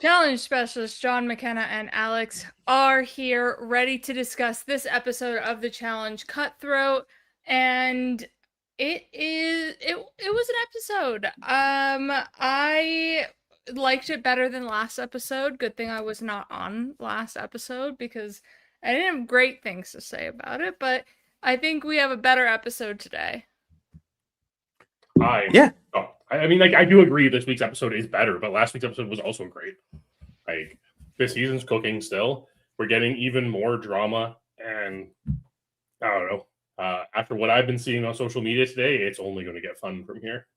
Challenge specialists John, McKenna, and Alex are here ready to discuss this episode of the challenge Cutthroat. And it was an episode. I liked it better than last episode. Good thing I was not on last episode because I didn't have great things to say about it, but I think we have a better episode today. I do agree this week's episode is better, but last week's episode was also great. Like, this season's cooking still. We're getting even more drama, and I don't know. After what I've been seeing on social media today, it's only going to get fun from here.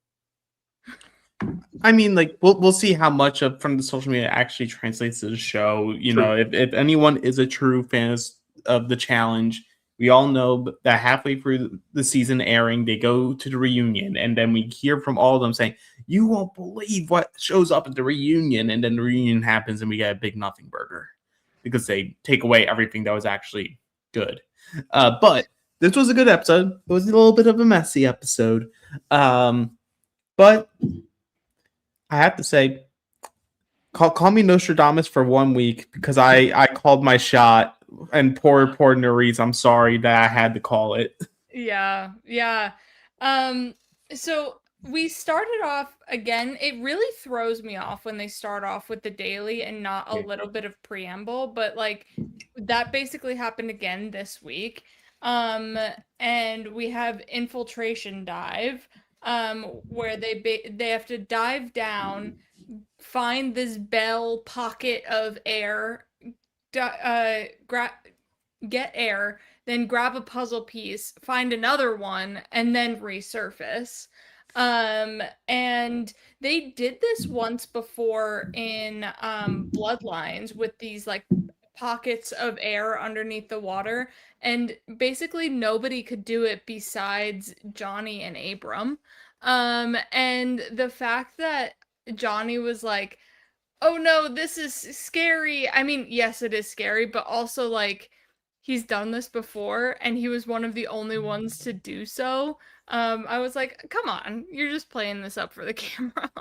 I mean, like we'll see how much from the social media actually translates to the show. You know, if anyone is a true fan of the challenge, we all know that halfway through the season airing, they go to the reunion, and then we hear from all of them saying, "You won't believe what shows up at the reunion," and then the reunion happens, and we get a big nothing burger because they take away everything that was actually good. But this was a good episode. It was a little bit of a messy episode, but I have to say, call me Nostradamus for 1 week because I called my shot, and poor Nerese, I'm sorry that I had to call it. Yeah. So we started off again. It really throws me off when they start off with the daily and not a little bit of preamble, but like that basically happened again this week. And we have infiltration dive. Where they have to dive down, find this bell pocket of air, get air, then grab a puzzle piece, find another one, and then resurface. And they did this once before in Bloodlines with these like pockets of air underneath the water, and basically nobody could do it besides Johnny and Abram. And the fact that Johnny was like, "Oh no, this is scary." I mean, yes, it is scary, but also like he's done this before and he was one of the only ones to do so. I was like, "Come on, you're just playing this up for the camera."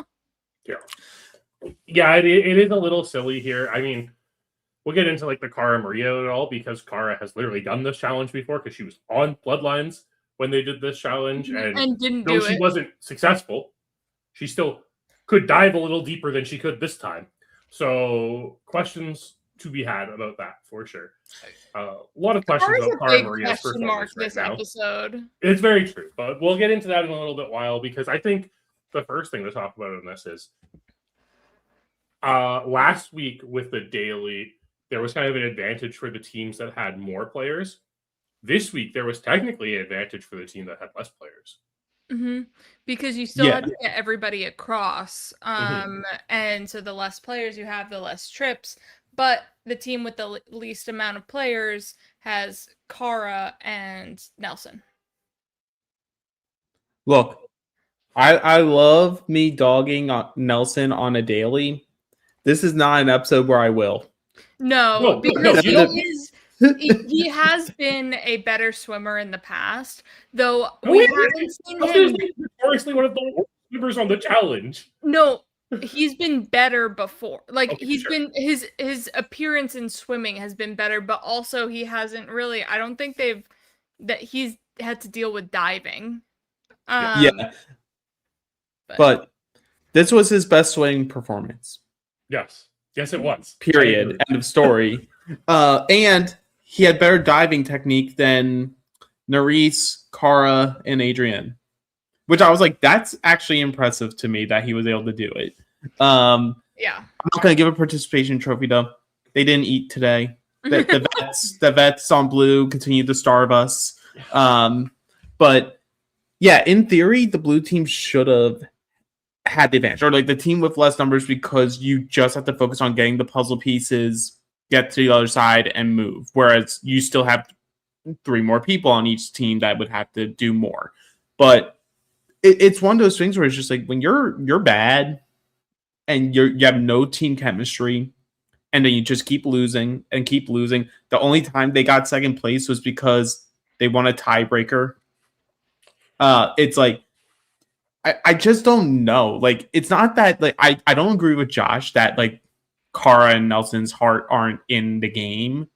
Yeah, it is a little silly here. I mean, we'll get into like the Cara Maria at all because Cara has literally done this challenge before because she was on Bloodlines when they did this challenge, and didn't though do she it. wasn't successful, she still could dive a little deeper than she could this time. So questions to be had about that for sure. A lot of questions about Cara Maria's performance this episode. It's very true, but we'll get into that in a little bit while because I think the first thing to talk about in this is last week with the daily, there was kind of an advantage for the teams that had more players. This week, there was technically an advantage for the team that had less players. Mm-hmm. Because you still had to get everybody across. And so the less players you have, the less trips. But the team with the least amount of players has Cara and Nelson. Look, I love me dogging Nelson on a daily. This is not an episode where I will. No, because he has been a better swimmer in the past, though we haven't seen him notoriously one of the worst swimmers on the challenge. No, he's been better before. Like been his appearance in swimming has been better, but also he hasn't really. I don't think he's had to deal with diving. But this was his best swimming performance. Yes, it was. Period. End of story. And he had better diving technique than Nerese, Cara, and Adrienne, which I was like, that's actually impressive to me that he was able to do it. I'm not going to give a participation trophy, though. They didn't eat today. The vets on blue continue to starve us. But yeah, in theory, the blue team should have had the advantage, or like the team with less numbers, because you just have to focus on getting the puzzle pieces, get to the other side, and move. Whereas you still have 3 more people on each team that would have to do more. But it's one of those things where it's just like when you're bad and you have no team chemistry, and then you just keep losing and keep losing. The only time they got second place was because they won a tiebreaker. It's like I just don't know. Like, it's not that like I don't agree with Josh that like Kara and Nelson's heart aren't in the game.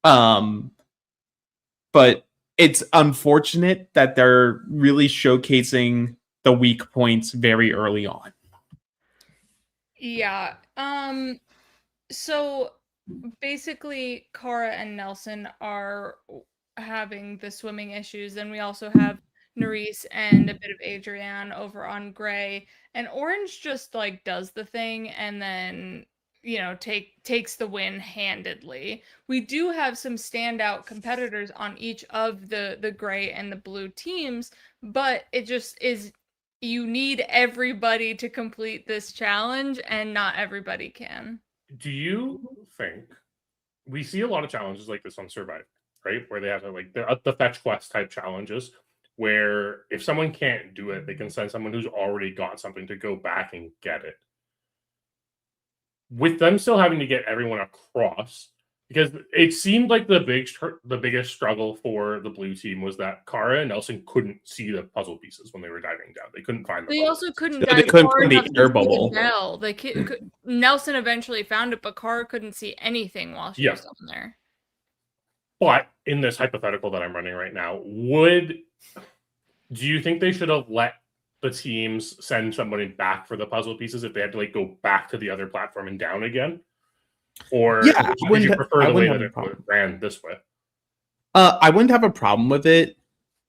But it's unfortunate that they're really showcasing the weak points very early on. Yeah. So basically, Kara and Nelson are having the swimming issues. Then we also have Nerys and a bit of Adrienne over on Gray. And Orange just like does the thing and then takes the win handedly. We do have some standout competitors on each of the Gray and the Blue teams, but it just is you need everybody to complete this challenge, and not everybody can. Do you think we see a lot of challenges like this on Survive, right? Where they have like the fetch quest type challenges, where if someone can't do it, they can send someone who's already got something to go back and get it. With them still having to get everyone across, because it seemed like the biggest struggle for the blue team was that Kara and Nelson couldn't see the puzzle pieces when they were diving down. They couldn't find them. They also couldn't They dive couldn't far find the enough to air see bubble. the bell. Nelson eventually found it, but Kara couldn't see anything while she was down there. But in this hypothetical that I'm running right now, do you think they should have let the teams send somebody back for the puzzle pieces if they had to like go back to the other platform and down again? Or would you prefer the way that it ran this way? I wouldn't have a problem with it.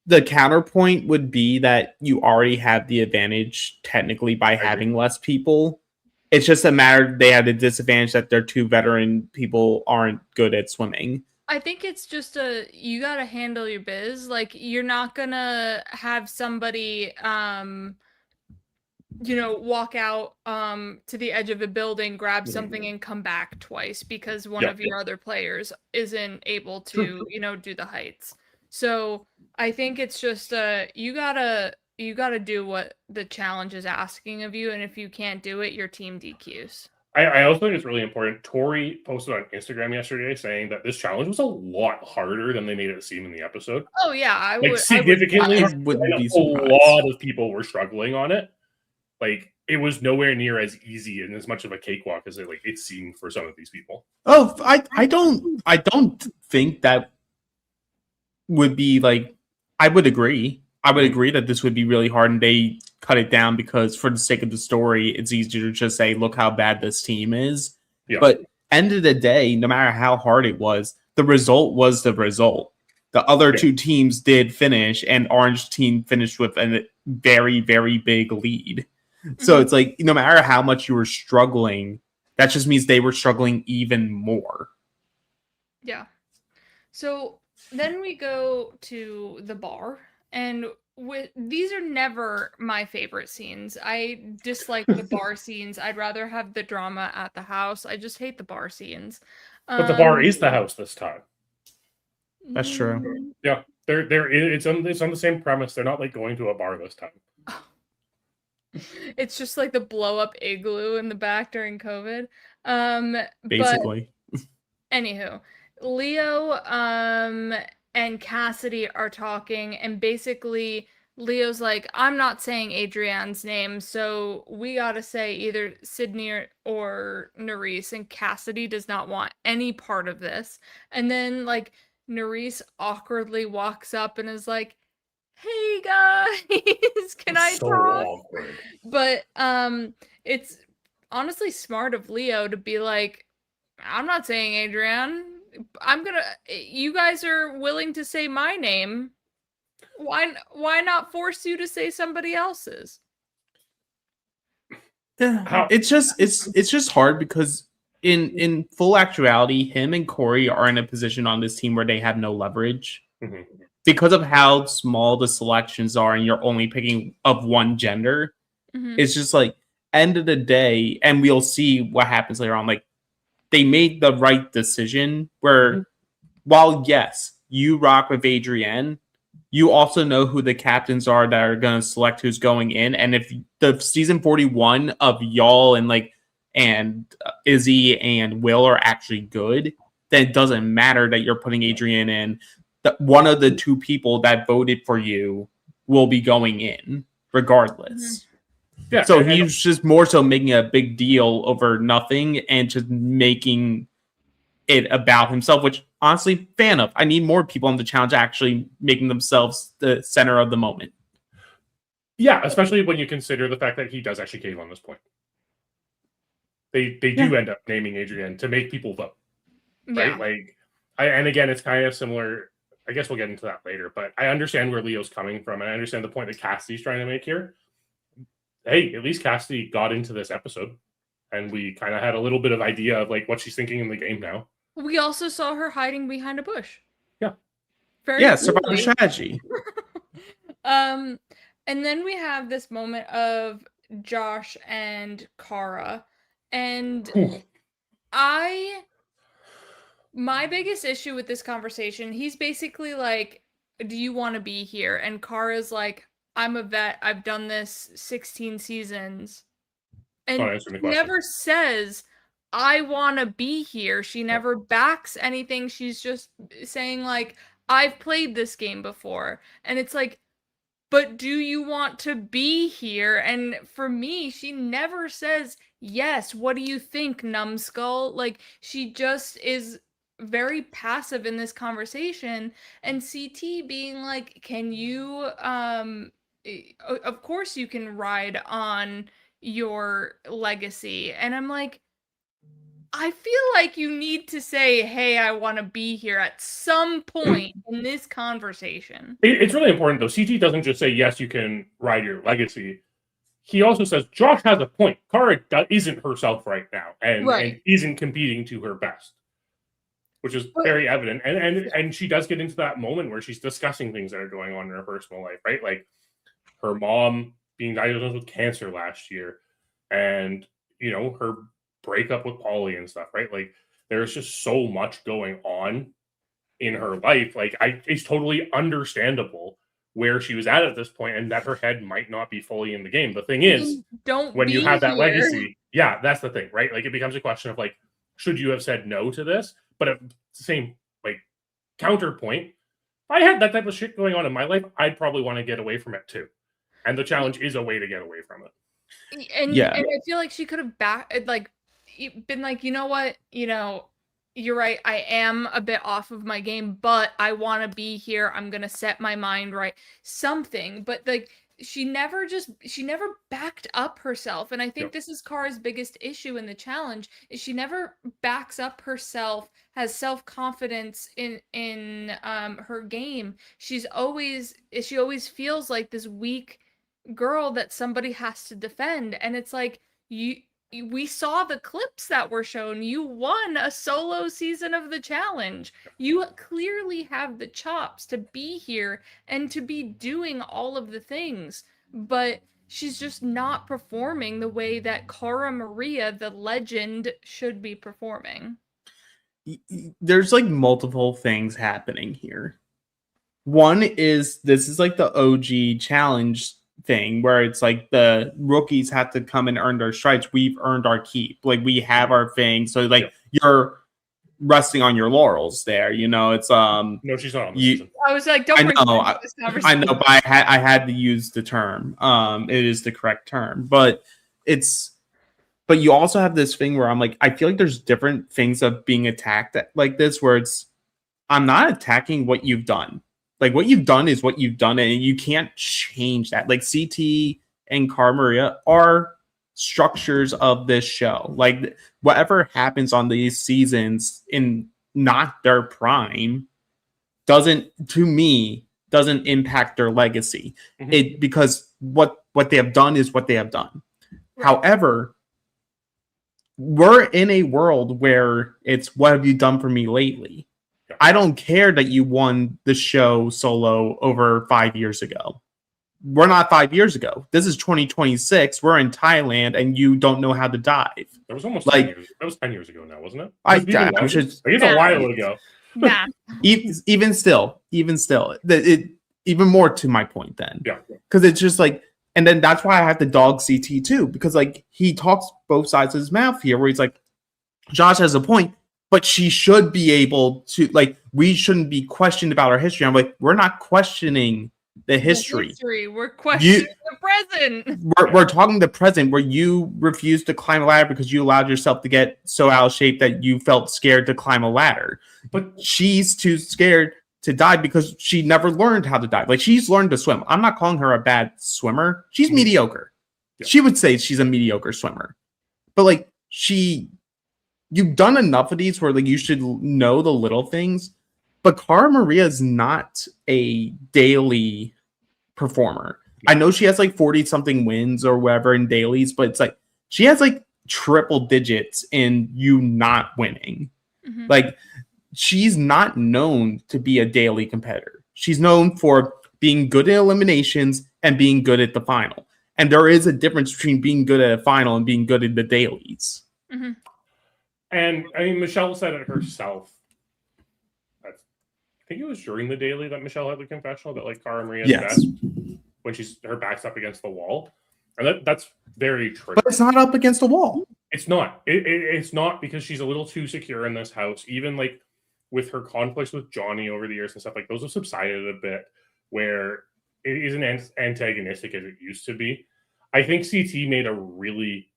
The counterpoint would be that you already have the advantage technically by having less people. It's just a matter they have the disadvantage that their two veteran people aren't good at swimming. I think it's just you gotta handle your biz. Like, you're not gonna have somebody walk out to the edge of a building, grab something and come back twice because one of your other players isn't able to do the heights. So I think it's just you gotta do what the challenge is asking of you, and if you can't do it, your team DQs. I also think it's really important. Tori posted on Instagram yesterday saying that this challenge was a lot harder than they made it seem in the episode. Oh yeah, significantly. I wouldn't be surprised. A lot of people were struggling on it. Like, it was nowhere near as easy and as much of a cakewalk as it seemed for some of these people. Oh, I don't think that would be like. I would agree. I would agree that this would be really hard, and they cut it down because, for the sake of the story, it's easier to just say, "Look how bad this team is." Yeah. But end of the day, no matter how hard it was, the result was the result. The other two teams did finish, and Orange team finished with a very, very big lead. So it's like, no matter how much you were struggling, that just means they were struggling even more. Yeah. So then we go to the bar, and these are never my favorite scenes. I dislike the bar scenes. I'd rather have the drama at the house. I just hate the bar scenes. But the bar is the house this time. That's true. Yeah, it's on the same premise. They're not like going to a bar this time. It's just like the blow up igloo in the back during COVID. Basically. But anywho, Leo and Cassidy are talking, and basically Leo's like, I'm not saying Adrienne's name, so we gotta say either Sydney or Nerys, and Cassidy does not want any part of this. And then like Nerys awkwardly walks up and is like, hey guys, can I talk? Awkward. But it's honestly smart of Leo to be like, I'm not saying Adrienne. You guys are willing to say my name. Why not force you to say somebody else's? It's just hard because in full actuality, him and Corey are in a position on this team where they have no leverage. Mm-hmm. Because of how small the selections are and you're only picking of one gender, it's just like, end of the day, and we'll see what happens later on. Like, they made the right decision where, while yes, you rock with Adrienne, you also know who the captains are that are going to select who's going in. And if the season 41 of y'all and Izzy and Will are actually good, then it doesn't matter that you're putting Adrienne in. That one of the two people that voted for you will be going in regardless. Yeah. So he's just more so making a big deal over nothing and just making it about himself, which honestly, fan of. I need more people on the challenge actually making themselves the center of the moment. Yeah, especially when you consider the fact that he does actually cave on this point. They do end up naming Adrienne to make people vote, right? Yeah. Like, and again, it's kind of similar. I guess we'll get into that later, but I understand where Leo's coming from, and I understand the point that Cassidy's trying to make here. Hey, at least Cassidy got into this episode, and we kind of had a little bit of idea of like what she's thinking in the game now. We also saw her hiding behind a bush. Yeah. Very survival strategy. And then we have this moment of Josh and Kara, and my biggest issue with this conversation, he's basically like, do you want to be here? And Kara's like, I'm a vet. I've done this 16 seasons. And she never says, I want to be here. She never backs anything. She's just saying like, I've played this game before. And it's like, but do you want to be here? And for me, she never says, yes, what do you think, numbskull? Like, she just is very passive in this conversation. And CT being like, can you, of course you can ride on your legacy. And I'm like, I feel like you need to say, hey, I want to be here at some point in this conversation. It's really important, though. CT doesn't just say, yes, you can ride your legacy. He also says, Josh has a point. Kara isn't herself right now and isn't competing to her best, which is very evident. And she does get into that moment where she's discussing things that are going on in her personal life, right? Like her mom being diagnosed with cancer last year and, you know, her breakup with Polly and stuff, right? Like there's just so much going on in her life. Like it's totally understandable where she was at this point and that her head might not be fully in the game. The thing is, when you have that legacy, yeah, that's the thing, right? Like it becomes a question of like, should you have said no to this? But at the same like counterpoint, if I had that type of shit going on in my life, I'd probably want to get away from it too. And the challenge is a way to get away from it. And I feel like she could have been like, you know what, you're right, I am a bit off of my game, but I want to be here, I'm gonna set my mind right, something. But like she never backed up herself, and I think this is Kara's biggest issue in the challenge, is she never backs up herself, has self-confidence in her game. She always feels like this weak girl that somebody has to defend. And it's like, we saw the clips that were shown. You won a solo season of the challenge. You clearly have the chops to be here and to be doing all of the things, but she's just not performing the way that Cara Maria, the legend, should be performing. There's like multiple things happening here. One is this is like the OG challenge thing where it's like the rookies have to come and earn their stripes. We've earned our keep. Like we have our thing. So like you're resting on your laurels there. It's no, she's not on the season. I was like, don't bring this conversation. I know, but I had to use the term. It is the correct term, but you also have this thing where I'm like, I feel like there's different things of being attacked like this, where I'm not attacking what you've done. Like what you've done is what you've done, and you can't change that. Like CT and Cara Maria are structures of this show. Like whatever happens on these seasons in not their prime doesn't impact their legacy. Mm-hmm. Because what they have done is what they have done. Right. However, we're in a world where it's what have you done for me lately? I don't care that you won the show solo over 5 years ago. We're not 5 years ago. This is 2026. We're in Thailand, and you don't know how to dive. That was almost 10 years. That was 10 years ago now, wasn't it? It's a while ago. Nah. Even still, even more to my point then. Yeah. Because it's just like, and then that's why I have to dog CT too, because like he talks both sides of his mouth here, where he's like, Josh has a point. But she should be able to, like, we shouldn't be questioned about our history. I'm like, we're not questioning the history. We're questioning the present. We're talking the present where you refused to climb a ladder because you allowed yourself to get so out of shape that you felt scared to climb a ladder. But she's too scared to dive because she never learned how to dive. Like, she's learned to swim. I'm not calling her a bad swimmer. She's mediocre. Yeah. She would say she's a mediocre swimmer. But like, you've done enough of these where like you should know the little things. But Cara Maria is not a daily performer. I know she has like 40 something wins or whatever in dailies, but it's like she has like triple digits in you not winning. Mm-hmm. Like, she's not known to be a daily competitor. She's known for being good at eliminations and being good at the final. And there is a difference between being good at a final and being good at the dailies. Mm-hmm. And I mean, Michelle said it herself. I think it was during the daily that Michelle had the confessional that like Cara Maria's best when her back's up against the wall, and that's very true. But it's not up against the wall. It's not. It's not, because she's a little too secure in this house. Even like with her conflicts with Johnny over the years and stuff, like those have subsided a bit, where it isn't antagonistic as it used to be. I think CT made a really,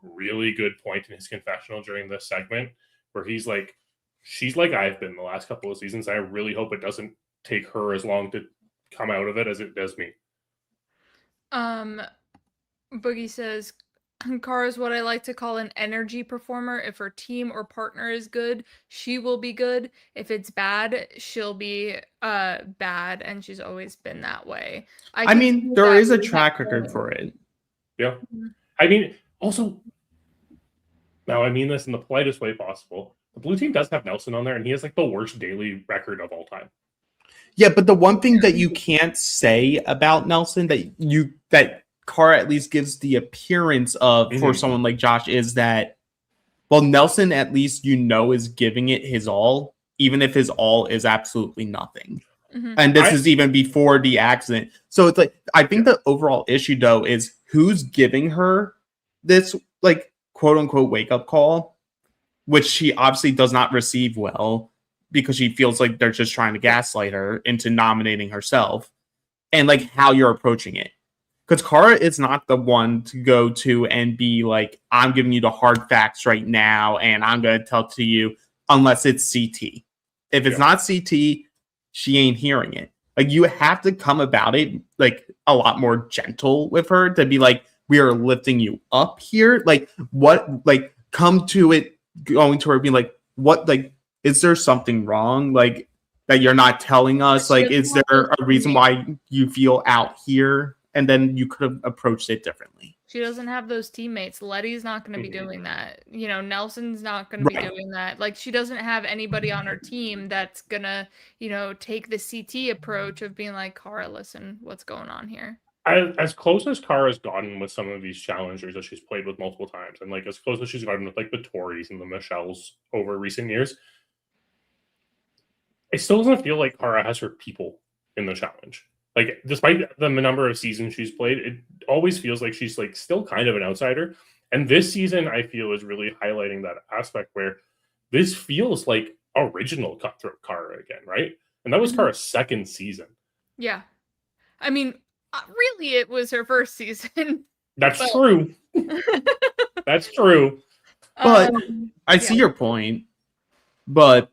really good point in his confessional during this segment, where he's like, she's like I've been the last couple of seasons. I really hope it doesn't take her as long to come out of it as it does me. Boogie says, Cara's what I like to call an energy performer. If her team or partner is good, she will be good. If it's bad, she'll be bad, and she's always been that way. I mean, there is a track record for it. Yeah. Mm-hmm. I mean, also, now I mean this in the politest way possible. The blue team does have Nelson on there, and he has like the worst daily record of all time. Yeah, but the one thing that you can't say about Nelson that Cara at least gives the appearance of for someone like Josh is that, well, Nelson at least is giving it his all, even if his all is absolutely nothing. Mm-hmm. And this is even before the accident. So it's like, I think the overall issue though is who's giving her this like quote unquote wake up call, which she obviously does not receive well because she feels like they're just trying to gaslight her into nominating herself, and like how you're approaching it. Because Cara is not the one to go to and be like, I'm giving you the hard facts right now, and I'm going to tell it to you, unless it's CT. If it's not CT, she ain't hearing it. Like, you have to come about it like a lot more gentle with her to be like, we are lifting you up here. Like, what, like, come to it, going to her, being like, what, like, is there something wrong? Like, that you're not telling us? Like, is there a reason why you feel out here? And then you could have approached it differently. She doesn't have those teammates. Letty's not going to be doing that. You know, Nelson's not going to be doing that. Like, she doesn't have anybody on her team that's going to, you know, take the CT approach of being like, Cara, listen, what's going on here? As close as Cara's gotten with some of these challengers that she's played with multiple times, and like as close as she's gotten with like the Tories and the Michelles over recent years, it still doesn't feel like Cara has her people in the challenge. Like, despite the number of seasons she's played, it always feels like she's like still kind of an outsider. And this season, I feel, is really highlighting that aspect where this feels like original Cutthroat Cara again, right? And that was Cara's second season. Yeah. I mean, really, it was her first season. That's true. That's true. But I see your point. But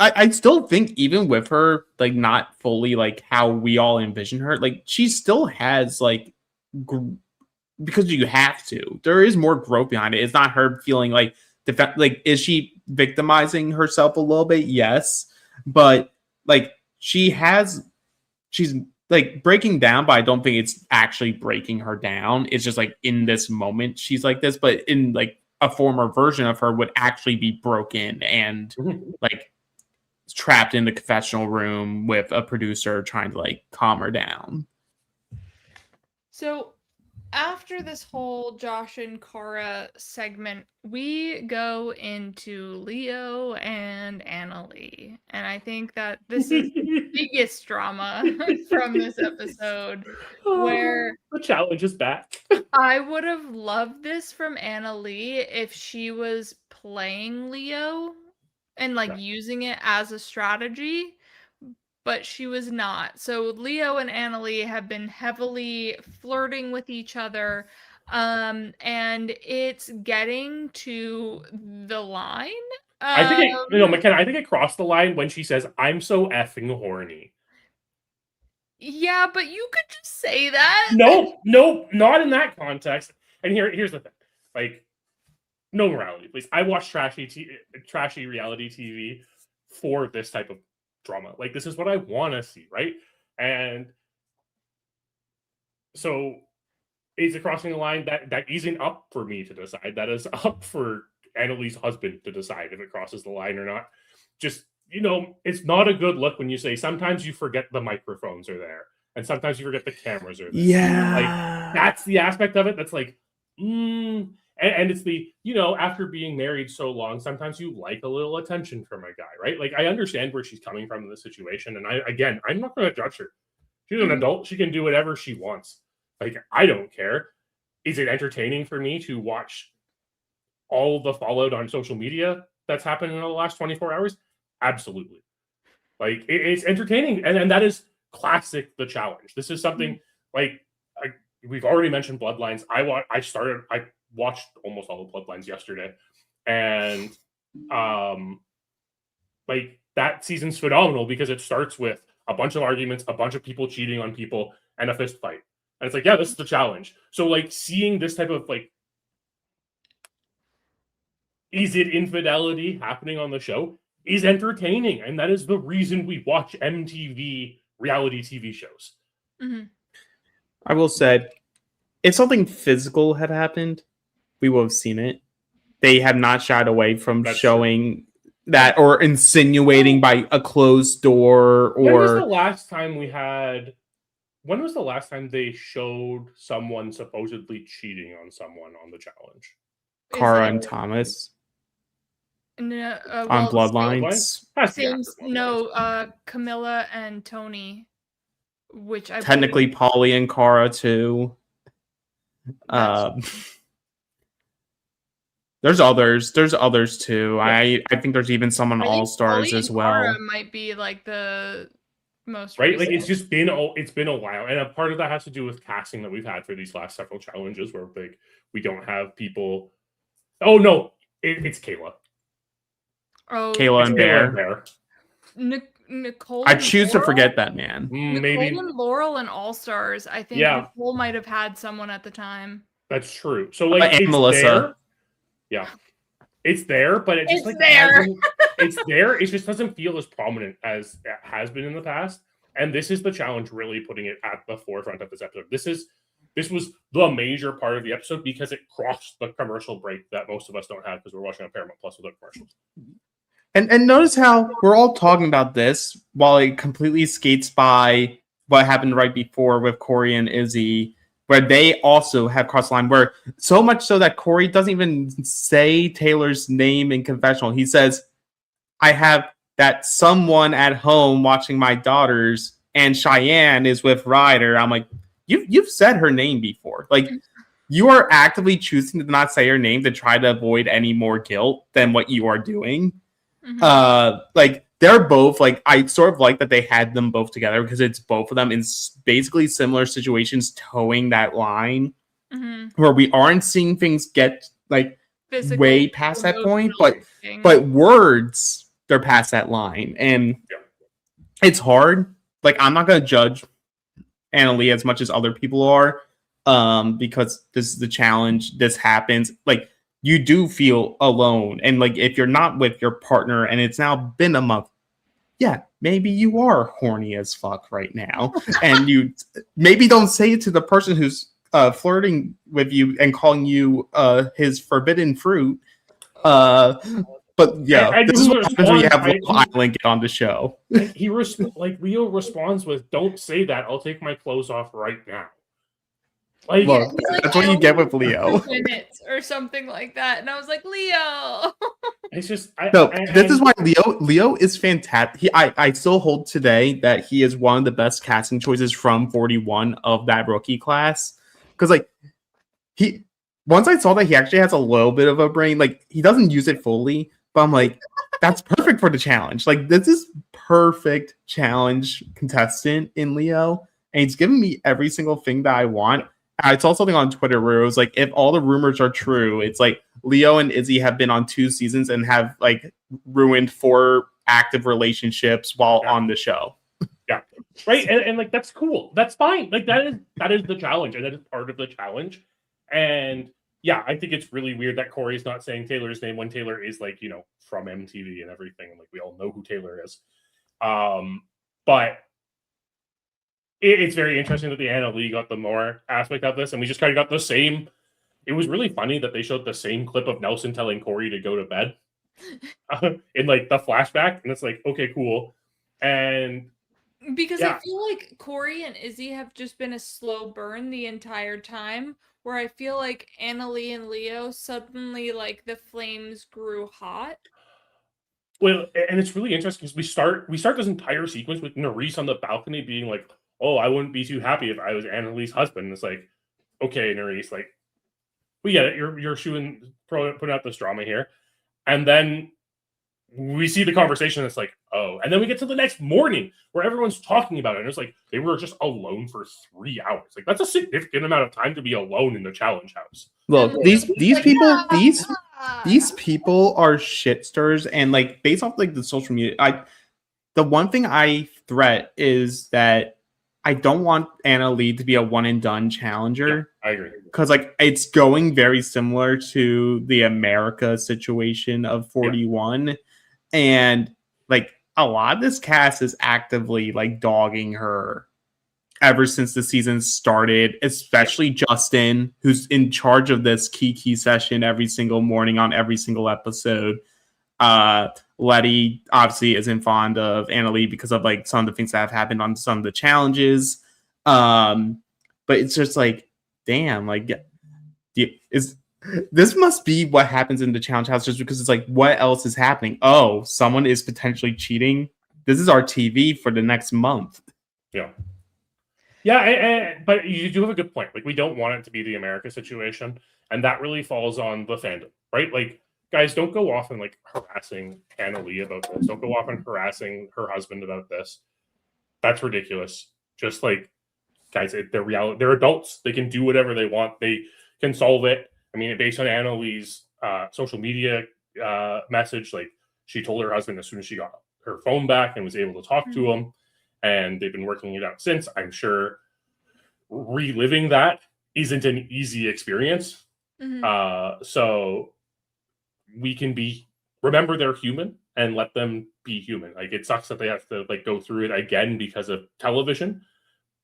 I still think even with her, like, not fully, like, how we all envision her, like, she still has, like, because you have to. There is more growth behind it. It's not her feeling like, like, is she victimizing herself a little bit? Yes. But, like, she's, like, breaking down, but I don't think it's actually breaking her down. It's just, like, in this moment, she's like this. But in, like, a former version of her would actually be broken and, like, trapped in the confessional room with a producer trying to like calm her down. So after this whole Josh and Cara segment, we go into Leo and Annalie. And I think that this is the biggest drama from this episode, where the challenge is back. I would have loved this from Annalie if she was playing Leo and like using it as a strategy, but she was not. So Leo and Annalie have been heavily flirting with each other. And it's getting to the line. I think Um, McKenna, I think it crossed the line when she says, "I'm so effing horny." yeah, but you could just say that. Nope, not in that context. And here's the thing. Like, no morality, please. I watch trashy reality TV for this type of drama. Like, this is what I want to see, right? And so, is it crossing the line? That isn't up for me to decide. That is up for Annalie's husband to decide if it crosses the line or not. Just, it's not a good look when you say sometimes you forget the microphones are there, and sometimes you forget the cameras are there. Yeah. Like, that's the aspect of it that's like, and it's the, after being married so long, sometimes you like a little attention from a guy, right? Like, I understand where she's coming from in this situation. And I'm not going to judge her. She's an adult. She can do whatever she wants. Like, I don't care. Is it entertaining for me to watch all the fallout on social media that's happened in the last 24 hours? Absolutely. Like, it's entertaining. And that is classic The Challenge. This is something like, we've already mentioned Bloodlines. I watched almost all the Bloodlines yesterday, and like, that season's phenomenal because it starts with a bunch of arguments, a bunch of people cheating on people, and a fist fight. And it's like, yeah, this is The Challenge. So, like, seeing this type of, like, is it infidelity happening on the show is entertaining, and that is the reason we watch MTV reality TV shows. Mm-hmm. I will say, if something physical had happened, we would have seen it. They have not shied away from showing that or insinuating by a closed door. Or when was the last time they showed someone supposedly cheating on someone on The Challenge? Cara and Thomas No, on Bloodlines. Camilla and Tony, which I technically Polly and Cara too. There's others too. Yeah. I think there's even some on All Stars as well. Cara might be like the most right. Recent. Like, it's been a while, and a part of that has to do with casting that we've had for these last several challenges, where like we don't have people. Oh no, it's Kayla. Oh, Kayla and Bear. Nicole. I choose to forget that, man. Maybe Nicole and Laurel and All Stars. I think Nicole might have had someone at the time. That's true. So like, and Melissa. There. Yeah, it's there, but it just it's there. It just doesn't feel as prominent as it has been in the past. And this is The Challenge really putting it at the forefront of this episode. This was the major part of the episode because it crossed the commercial break that most of us don't have because we're watching on Paramount Plus without commercials. And notice how we're all talking about this while it completely skates by what happened right before with Corey and Izzy, where they also have crossed the line, where so much so that Corey doesn't even say Taylor's name in confessional. He says, I have that someone at home watching my daughters, and Cheyenne is with Ryder. I'm like, you've said her name before. Like, you are actively choosing to not say her name to try to avoid any more guilt than what you are doing. Mm-hmm. Like, they're both, like, I sort of like that they had them both together because it's both of them in basically similar situations towing that line where we aren't seeing things get, like, physical, way past that point, but words, they're past that line. And it's hard. Like, I'm not going to judge Annalie as much as other people are because this is the challenge. This happens. Like, you do feel alone. And like, if you're not with your partner and it's now been a month, yeah, maybe you are horny as fuck right now. And you maybe don't say it to the person who's flirting with you and calling you his forbidden fruit. But yeah, this is what happens when you have Love Island get on the show. Leo responds with, "Don't say that. I'll take my clothes off right now." Like, look, that's what you get with Leo. Minutes or something like that. And I was like, Leo. It's just this is why Leo is fantastic. I still hold today that he is one of the best casting choices from 41 of that rookie class. Because like once I saw that he actually has a little bit of a brain, like he doesn't use it fully, but I'm like, that's perfect for the challenge. Like, this is perfect challenge contestant in Leo, and he's giving me every single thing that I want. I saw something on Twitter where it was like, if all the rumors are true, it's like Leo and Izzy have been on 2 seasons and have like ruined 4 active relationships while on the show. Yeah. Right. And like, that's cool. That's fine. Like that is the challenge, and that is part of the challenge. And yeah, I think it's really weird that Corey's not saying Taylor's name when Taylor is like, from MTV and everything. Like we all know who Taylor is. But it's very interesting that the Anna Lee got the more aspect of this, and we just kind of got the same. It was really funny that they showed the same clip of Nelson telling Corey to go to bed in like the flashback, and it's like, okay, cool. And because I feel like Corey and Izzy have just been a slow burn the entire time, where I feel like Annalie and Leo suddenly, like, the flames grew hot. Well, and it's really interesting because we start this entire sequence with Nerys on the balcony being like, "Oh, I wouldn't be too happy if I was Annalie's husband." And it's like, okay, Nerys, like, we get it. You're putting out this drama here, and then we see the conversation. It's like, oh, and then we get to the next morning where everyone's talking about it. And it's like they were just alone for 3 hours. Like that's a significant amount of time to be alone in the challenge house. Look, these people, these people are shit stirrers, and like based off like the social media, the one thing I threat is that I don't want Anna Lee to be a one and done challenger. Yeah, I agree. Because like it's going very similar to the America situation of 41. Yeah. And like a lot of this cast is actively like dogging her ever since the season started, especially Justin, who's in charge of this key session every single morning on every single episode. Letty obviously isn't fond of Anna Lee because of like some of the things that have happened on some of the challenges. But it's just like, damn, like this must be what happens in the challenge house, just because it's like, what else is happening? Oh, someone is potentially cheating. This is our TV for the next month. Yeah. Yeah, but you do have a good point. Like, we don't want it to be the America situation, and that really falls on the fandom, right? Like, guys, don't go off and like harassing Anna Lee about this. Don't go off and harassing her husband about this. That's ridiculous. Just like, guys, they're adults. They can do whatever they want. They can solve it. I mean, based on Anna Lee's social media message, like she told her husband as soon as she got her phone back and was able to talk to him, and they've been working it out since. I'm sure reliving that isn't an easy experience. So we can remember they're human and let them be human. Like, it sucks that they have to like go through it again because of television,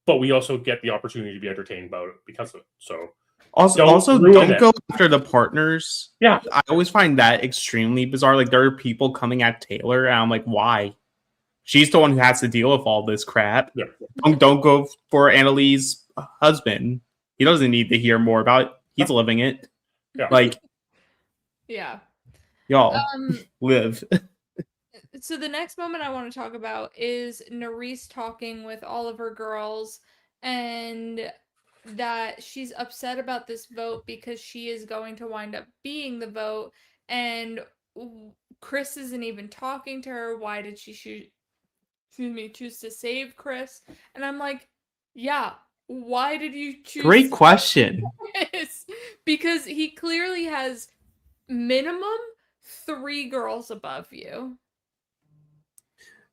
but we also get the opportunity to be entertained about it because of it. So also don't go after the partners. Yeah. I always find that extremely bizarre. Like, there are people coming at Taylor, and I'm like, why? She's the one who has to deal with all this crap. Yeah. Don't go for Annalie's husband. He doesn't need to hear more about it. He's living it. Yeah. Like, yeah. Y'all live. So the next moment I want to talk about is Nerys talking with all of her girls, and that she's upset about this vote because she is going to wind up being the vote, and Chris isn't even talking to her. Why did she choose to save Chris? And I'm like, yeah, why did you choose? Great question. Chris? Because he clearly has minimum 3 girls above you.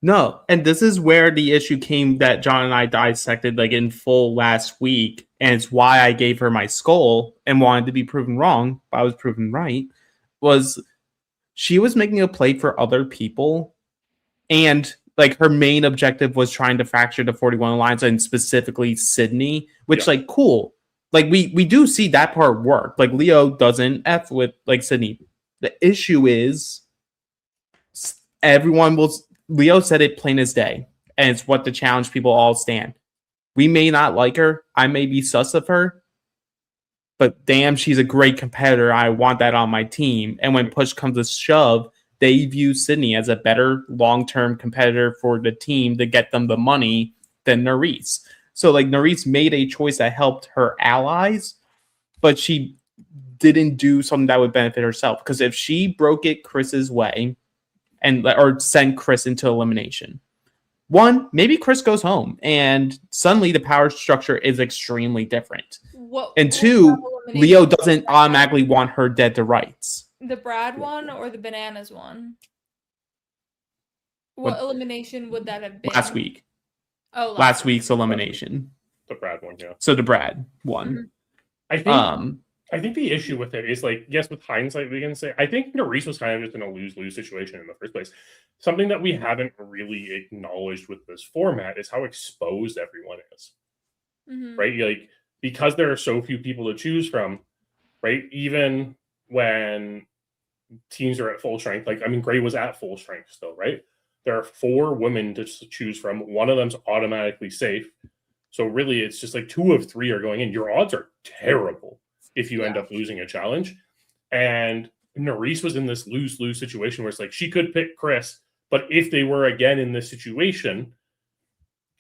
No, and this is where the issue came that John and I dissected like in full last week, and it's why I gave her my skull and wanted to be proven wrong, but I was proven right, was she was making a play for other people, and like her main objective was trying to fracture the 41 Alliance, and specifically Sydney, which like, cool. Like we do see that part work. Like, Leo doesn't F with like Sydney. The issue is Leo said it plain as day, and it's what the challenge people all stand. We may not like her. I may be sus of her, but damn, she's a great competitor. I want that on my team. And when push comes to shove, they view Sydney as a better long-term competitor for the team to get them the money than Nerys. So like, Nerys made a choice that helped her allies, but she didn't do something that would benefit herself. Because if she broke it Chris's way, or send Chris into elimination, one, maybe Chris goes home and suddenly the power structure is extremely different. And two, Leo doesn't automatically want her dead to rights. The Brad one or the bananas one? What elimination would that have been? Last week. Oh, last week's elimination. The Brad one, yeah. So the Brad one. Mm-hmm. I think the issue with it is, like, yes, with hindsight, we can say, I think Nerys was kind of just in a lose-lose situation in the first place. Something that we haven't really acknowledged with this format is how exposed everyone is, right? Like, because there are so few people to choose from, right? Even when teams are at full strength, like, I mean, Gray was at full strength still, right? There are 4 women to choose from. One of them's automatically safe. So really, it's just like 2 of 3 are going in. Your odds are terrible if you end up losing a challenge. And Nerys was in this lose-lose situation where it's like she could pick Chris, but if they were again in this situation,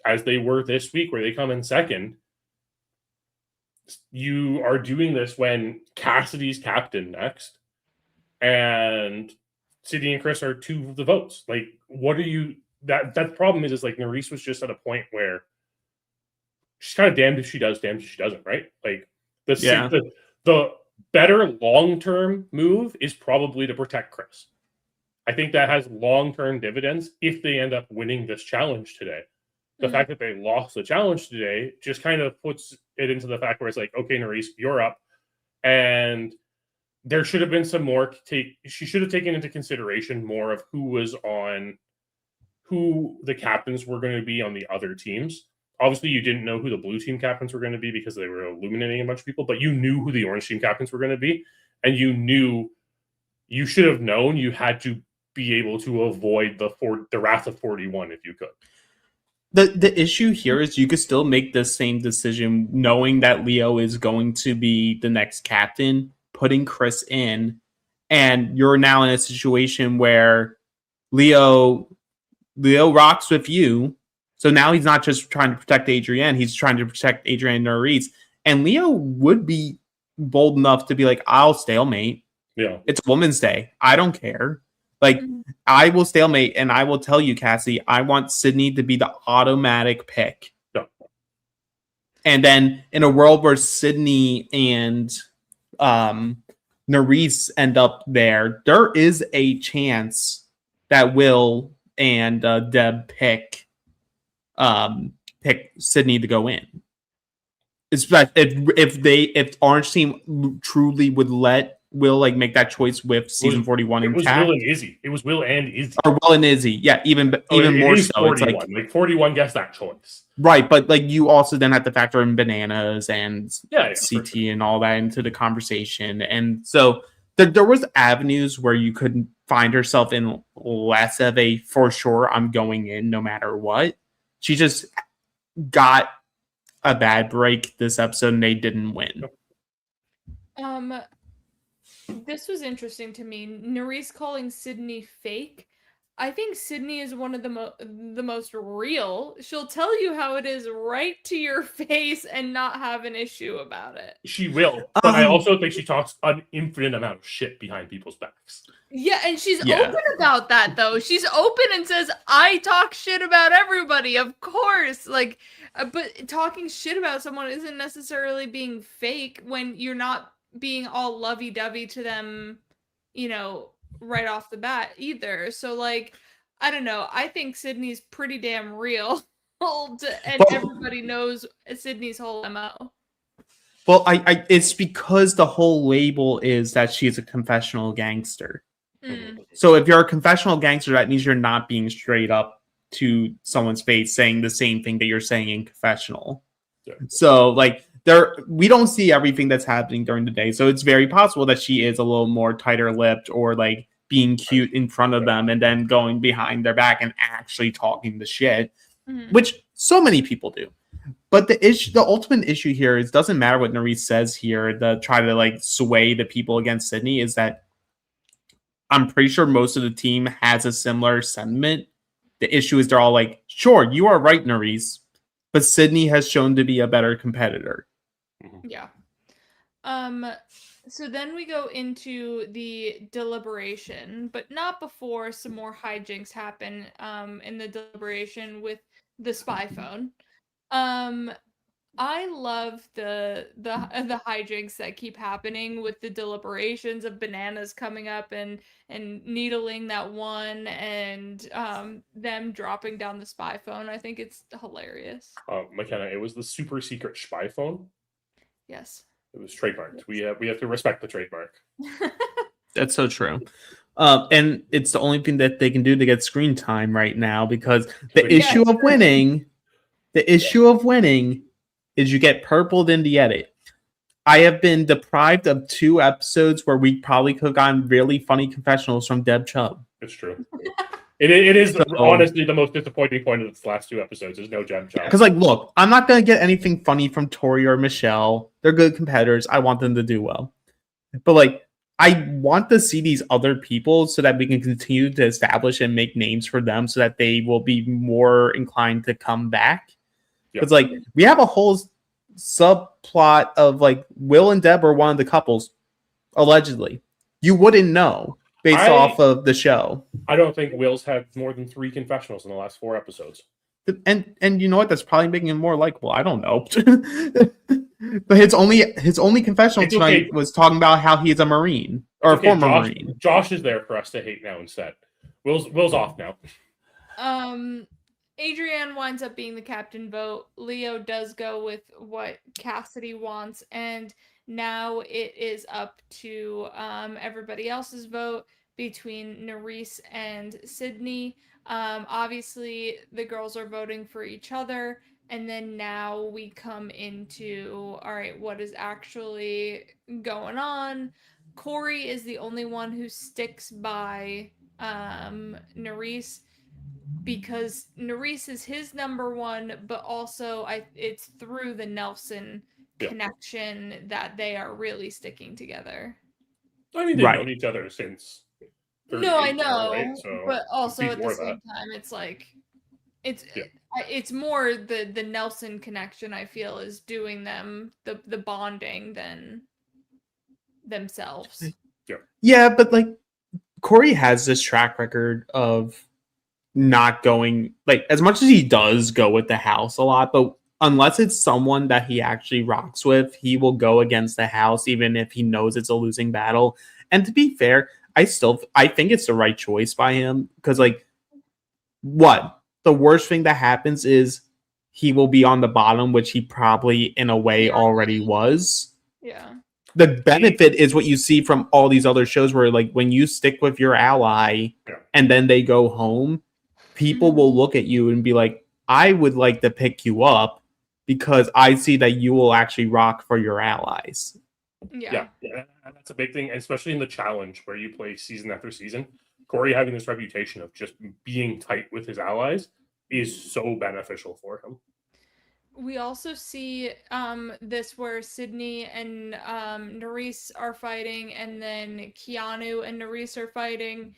as they were this week where they come in second, you are doing this when Cassidy's captain next, and Sydney and Chris are 2 of the votes. Like, what are you... That problem is like Nerys was just at a point where she's kind of damned if she does, damned if she doesn't, right? Like, the better long-term move is probably to protect Chris. I think that has long-term dividends if they end up winning this challenge today. The fact that they lost the challenge today just kind of puts it into the fact where it's like, okay, Nerys, you're up. And there should have been some more she should have taken into consideration more of who the captains were going to be on the other teams. Obviously, you didn't know who the blue team captains were going to be because they were illuminating a bunch of people, but you knew who the orange team captains were going to be, and you should have known you had to be able to avoid the wrath of 41 if you could. The issue here is you could still make the same decision knowing that Leo is going to be the next captain, putting Chris in, and you're now in a situation where Leo rocks with you. So now he's not just trying to protect Adrienne, he's trying to protect Adrienne Nerys. And Leo would be bold enough to be like, I'll stalemate. Yeah. It's Women's Day. I don't care. Like, I will stalemate, and I will tell you, Cassie, I want Sydney to be the automatic pick. Yeah. And then in a world where Sydney and Nerys end up there is a chance that Will and Deb pick Sydney to go in. It's like if Orange Team truly would let Will like make that choice with season 41 intact. It was Will and Izzy. Or Will and Izzy, yeah, even more so. 41. It's like 41 gets that choice, right? But like you also then have to factor in bananas and CT sure. and all that into the conversation, and so there was avenues where you could find herself in less of a for sure I'm going in no matter what. She just got a bad break this episode and they didn't win. This was interesting to me. Nerys calling Sydney fake. I think Sydney is one of the most real. She'll tell you how it is right to your face and not have an issue about it. She will. But I also think she talks an infinite amount of shit behind people's backs. Yeah, and she's open about that, though. She's open and says, I talk shit about everybody, of course. Like, but talking shit about someone isn't necessarily being fake when you're not being all lovey-dovey to them, right off the bat either. So, like, I don't know. I think Sydney's pretty damn real. And everybody knows Sydney's whole MO. Well, I it's because the whole label is that she's a confessional gangster. So if you're a confessional gangster, that means you're not being straight up to someone's face saying the same thing that you're saying in confessional. Yeah. So like we don't see everything that's happening during the day. So it's very possible that she is a little more tighter lipped or like being cute in front of them and then going behind their back and actually talking the shit, which so many people do. But the ultimate issue here is doesn't matter what Nerys says here to try to like sway the people against Sydney is that I'm pretty sure most of the team has a similar sentiment. The issue is they're all like, sure, you are right, Nerys, but Sydney has shown to be a better competitor. Yeah. So then we go into the deliberation, but not before some more hijinks happen in the deliberation with the spy phone. Um, I love the hijinks that keep happening with the deliberations of bananas coming up and needling that one and them dropping down the spy phone. I think it's hilarious. McKenna, it was the super secret spy phone. Yes. It was trademarked. We have to respect the trademark. That's so true. And it's the only thing that they can do to get screen time right now, because the issue of winning is you get purpled in the edit. I have been deprived of 2 episodes where we probably could have gotten really funny confessionals from Deb Chubb. It's true. It is honestly the most disappointing point of the last 2 episodes. There's no Deb Chubb. Because, like, look, I'm not going to get anything funny from Tori or Michelle. They're good competitors. I want them to do well. But, like, I want to see these other people so that we can continue to establish and make names for them so that they will be more inclined to come back. Because, like, we have a whole subplot of, like, Will and Deb are one of the couples, allegedly. You wouldn't know based off of the show. I don't think Will's had more than 3 confessionals in the last 4 episodes. And you know what? That's probably making him more likable. I don't know. But his only confessional tonight was talking about how he's a Marine or a former Marine. Josh is there for us to hate now instead. Will's off now. Adrienne winds up being the captain vote. Leo does go with what Cassidy wants, and now it is up to everybody else's vote between Nerys and Sydney. Obviously, the girls are voting for each other, and then now we come into, all right, what is actually going on? Corey is the only one who sticks by Nerys, because Nerys is his number one, but also it's through the Nelson connection that they are really sticking together. I mean, they've known each other since. No, I know, right? So but also at the same time, it's like it's more the Nelson connection. I feel is doing them the bonding than themselves. Yeah, but like Corey has this track record of not going, like, as much as he does go with the house a lot, but unless it's someone that he actually rocks with, he will go against the house even if he knows it's a losing battle. And to be fair, I think it's the right choice by him, because, like, what the worst thing that happens is he will be on the bottom, which he probably in a way already was. Yeah. The benefit is what you see from all these other shows where, like, when you stick with your ally and then they go home, people will look at you and be like, I would like to pick you up because I see that you will actually rock for your allies. Yeah. That's a big thing, especially in the challenge where you play season after season. Corey having this reputation of just being tight with his allies is so beneficial for him. We also see this where Sydney and Nerys are fighting, and then Keanu and Nerys are fighting.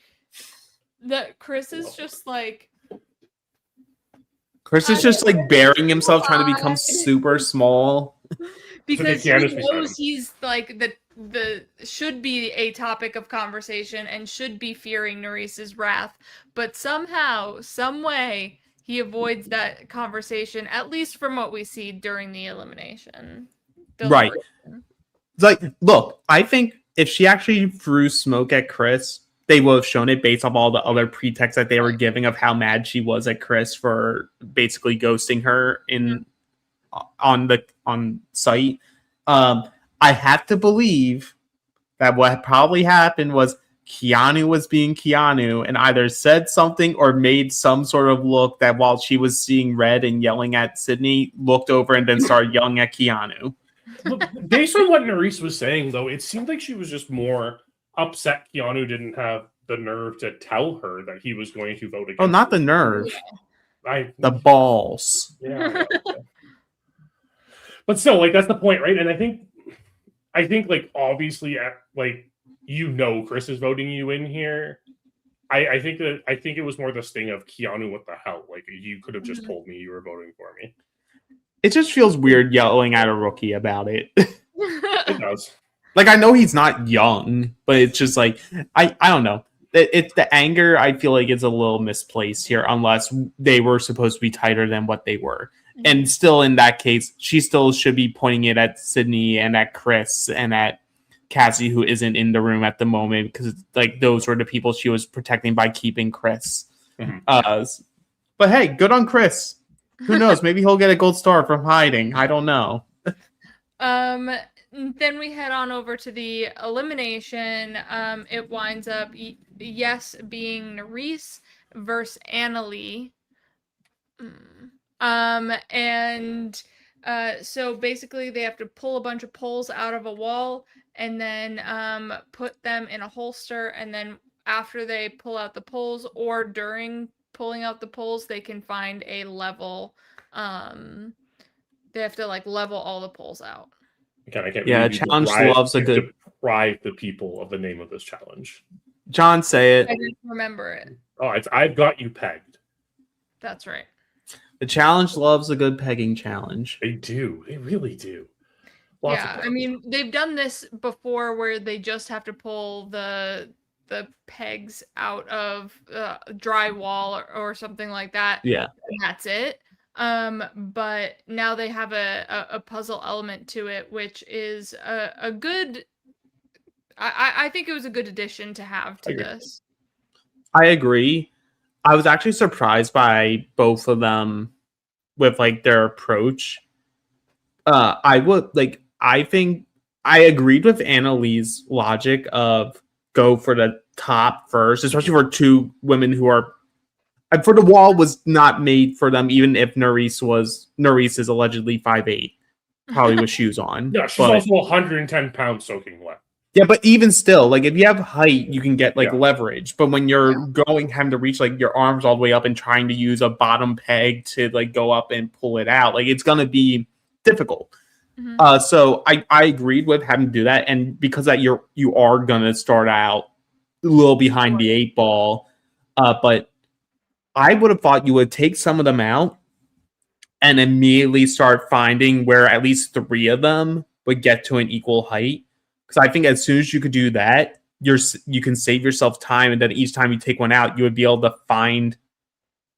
That Chris is just like... Chris is just like burying himself, trying to become super small. Because he knows he's like the should be a topic of conversation and should be fearing Nerys's wrath, but somehow, some way, he avoids that conversation, at least from what we see during the elimination. Right. It's like, look, I think if she actually threw smoke at Chris, they would have shown it based off all the other pretexts that they were giving of how mad she was at Chris for basically ghosting her on site. I have to believe that what probably happened was Keanu was being Keanu and either said something or made some sort of look that while she was seeing red and yelling at Sydney, looked over and then started yelling at Keanu. Based on what Nerys was saying, though, it seemed like she was just more upset Keanu didn't have the nerve to tell her that he was going to vote against. Oh, not the nerve. The balls. Yeah. But still, like, that's the point, right? And I think like, obviously, like, Chris is voting you in here. I think it was more the sting of Keanu, what the hell? Like, you could have just told me you were voting for me. It just feels weird yelling at a rookie about it. It does. Like, I know he's not young, but it's just like I don't know. It's the anger I feel like is a little misplaced here, unless they were supposed to be tighter than what they were. And still, in that case, she still should be pointing it at Sydney and at Chris and at Cassie, who isn't in the room at the moment, because like those were the people she was protecting by keeping Chris. But hey, good on Chris. Who knows? Maybe he'll get a gold star from hiding. I don't know. Then we head on over to the elimination. It winds up yes being Nerese versus Annalie. And so basically they have to pull a bunch of poles out of a wall and then put them in a holster, and then after they pull out the poles or during pulling out the poles, they can find a level. They have to like level all the poles out. Again, I can't challenge loves a good deprive the people of the name of this challenge. John, say it. I didn't remember it. Oh, it's I've got you pegged. That's right. The challenge loves a good pegging challenge. They do. They really do. I mean, they've done this before where they just have to pull the pegs out of drywall or something like that. Yeah. And that's it. But now they have a puzzle element to it, which is a good. I think it was a good addition to have to this. I agree. I was actually surprised by both of them with like their approach. I think I agreed with Annalie's logic of go for the top first, especially for two women who are. For the wall was not made for them, even if Nerese is allegedly 5'8", probably with shoes on. Yeah, she's also 110 pounds soaking wet. Yeah, but even still, like if you have height, you can get like leverage. But when you're having to reach like your arms all the way up and trying to use a bottom peg to like go up and pull it out, like it's gonna be difficult. So I agreed with having to do that, and because that you are gonna start out a little behind the 8 ball, but I would have thought you would take some of them out and immediately start finding where at least 3 of them would get to an equal height. Because I think as soon as you could do that, you can save yourself time, and then each time you take one out, you would be able to find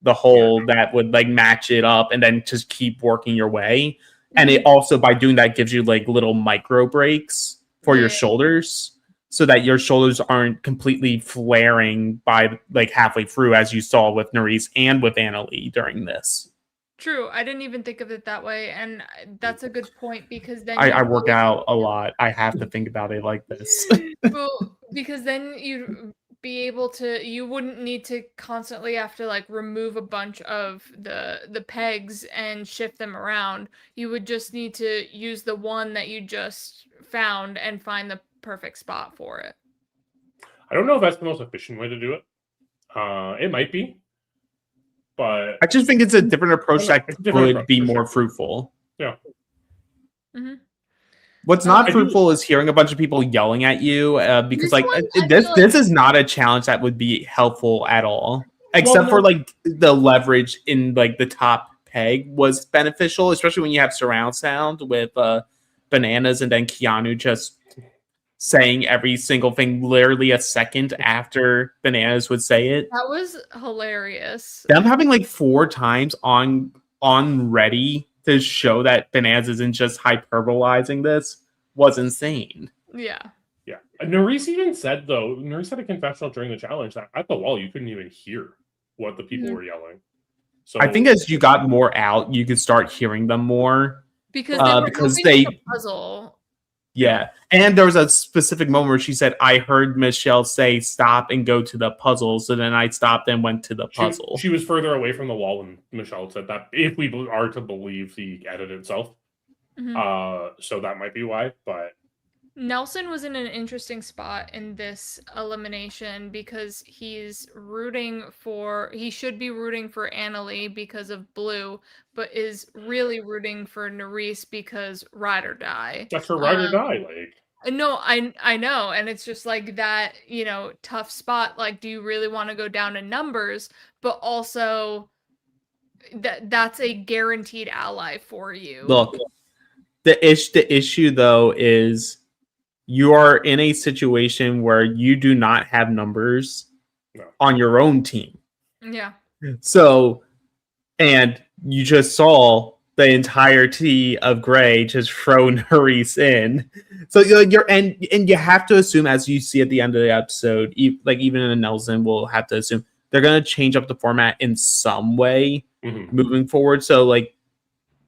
the hole that would like match it up, and then just keep working your way. And it also, by doing that, gives you like little micro breaks for your shoulders, so that your shoulders aren't completely flaring by like halfway through, as you saw with Nerese and with Annalie during this. True. I didn't even think of it that way, and that's a good point, because then I work out a lot. I have to think about it like this. Well, because then you'd be able to, you wouldn't need to constantly have to like remove a bunch of the pegs and shift them around. You would just need to use the one that you just found and find the perfect spot for it. I don't know if that's the most efficient way to do it. It might be, but I just think it's a different approach that would be more fruitful. Yeah. What's not fruitful is hearing a bunch of people yelling at you, because like this is not a challenge that would be helpful at all, except for like the leverage in like the top peg was beneficial, especially when you have surround sound with Bananas and then Keanu just saying every single thing literally a second after Bananas would say it. That was hilarious. Them having like 4 times on ready to show that Bananas isn't just hyperbolizing this was insane. Yeah. Yeah. Nerese even said, though, Nerese had a confessional during the challenge that at the wall you couldn't even hear what the people were yelling. So I think as you got more out, you could start hearing them more. Because they puzzle. Yeah. And there was a specific moment where she said, I heard Michelle say stop and go to the puzzle. So then I stopped and went to the puzzle. She was further away from the wall when Michelle said that, if we are to believe the edit itself. So that might be why. But Nelson was in an interesting spot in this elimination because he should be rooting for Annalie because of Blue, but is really rooting for Nerese because ride or die. That's her ride or die, like. No, I know, and it's just like that, tough spot. Like, do you really want to go down in numbers? But also, that's a guaranteed ally for you. Look, the issue though is you are in a situation where you do not have numbers on your own team. Yeah. So, and you just saw the entirety of Gray just throw Nerys in. So you're and you have to assume, as you see at the end of the episode, like even in Nelson will have to assume they're gonna change up the format in some way moving forward. So like